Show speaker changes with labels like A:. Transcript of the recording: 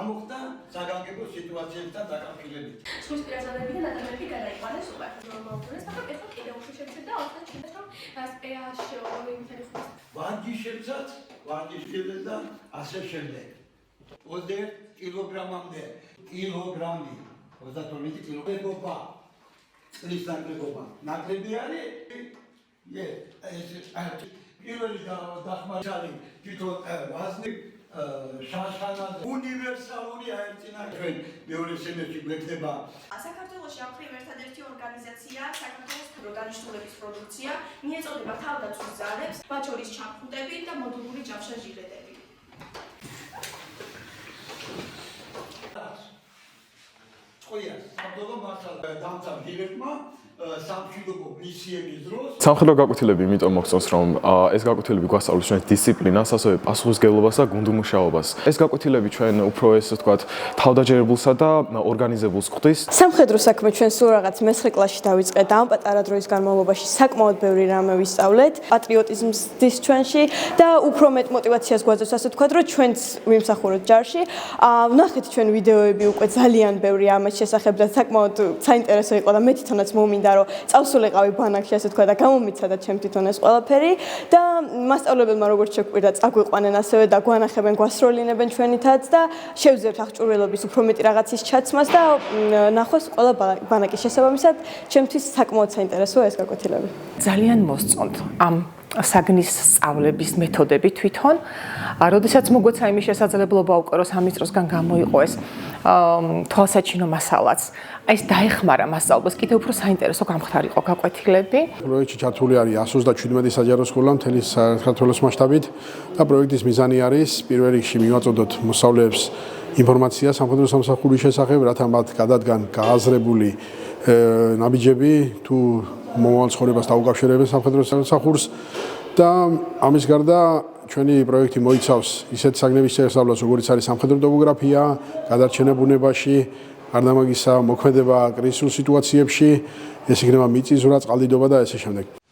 A: ამოხდა საგანგებო სიტუაციებთან დაკავშირებით.
B: Სულ პირაზანები და ნატარები გადაიყვანეს უკვე. ნორმალურად და ეხლა კიდევ უფრო შეცდა 29 რომ სპეაშ
A: ვარჯიშებსაც და ასე შემდეგ. 21 კილოგრამამდე კილოგრამი 32 კილოგრამობა წლის ნაკლებობა. ნაკლები არის? პირველი დახმარება თვითონ ვაზნი შაშხანაზე უნივერსალური აერწინა ჩვენ მეორე სემესტრში გვექნება.
B: საქართველოში აფრიმ ერთადერთი ორგანიზაცია საქართველოს დანიშნულების პროდუქცია მიეწოდება თავდაცვის ძალებს, მათ შორის ჩამხუტები და მოდულური ჯავშანჟირედები.
C: სამხედრო გაკვეთილები იმიტომ მოგწონს, რომ ეს გაკვეთილები გვასწავლის ჩვენ დისციპლინას, ასევე პასუხისმგებლობას და გუნდმუშაობას. ეს გაკვეთილები ჩვენ უფრო ესე ვთქვათ, თავდაჯერებულსა და ორგანიზებულს ხვდის.
D: სამხედრო საქმე ჩვენ სულ რაღაც მე-9 კლასში დავიწყეთ და ამ პატარა დროის განმავლობაში საკმაოდ ბევრი რამე ვისწავლეთ. პატრიოტიზმს დის ჩვენში და უფრო მეტ мотивაციას გვაძლევს ასე ვთქვათ, რომ ჩვენც ვიმსახუროთ ჯარში. ვნახეთ ჩვენ ვიდეოები უკვე ძალიან ბევრი ამას შესახებ და საკმაოდ საინტერესო იყო და მე თვითონაც მომინდა რომ წავსულიყავი ბანაკში ასე თქვა და გამომიცადა ჩემ თვითონ ეს ყველაფერი და მასწავლებელმა როგორც შეგვირდა წაგვიყვანენ ასევე და გვანახებენ გვასროლინებენ ჩვენითაც და შევძლებთ აღჭურვილობის უფრო მეტი რაღაცის ჩაცმას და ნახოს ყველა ბანაკის შესაბამისად ჩემთვის საკმაოდ საინტერესოა ეს გაკვეთილები.
E: ძალიან მოსწონთ ამ საგნის სწავლების მეთოდები თვითონ. როდესაც მოგვეცა იმის შესაძლებლობა უკვე რომ 3 წროსგან გამოიყო ეს თვალსაჩინო მასალაც. აი ეს დაეხმარა მასწავლებელს კიდევ უფრო საინტერესო გამხდარიყო გაკვეთილები.
F: პროექტში ჩართული არის 137 საჯარო სკოლა მთელი საქართველოს მასშტაბით და პროექტის მიზანი არის პირველ რიგში მივაწოდოთ მოსწავლეებს ინფორმაცია სამხედრო სამსახურის შესახებ, რათა მათ გადადგან გააზრებული ნაბიჯები თუ მომავალ ცხოვრებას დაუკავშირებენ სამხედრო სამსახურს და ამის გარდა ჩვენი პროექტი მოიცავს ისეთ საგნების შესწავლას, როგორიც არის სამხედრო ტოპოგრაფია, გადარჩენა ბუნებაში, არდამაგისა მოქმედება კრიზისულ სიტუაციებში, ეს იქნება მიწისძვრა, წყალდიდობა და ასე შემდეგ.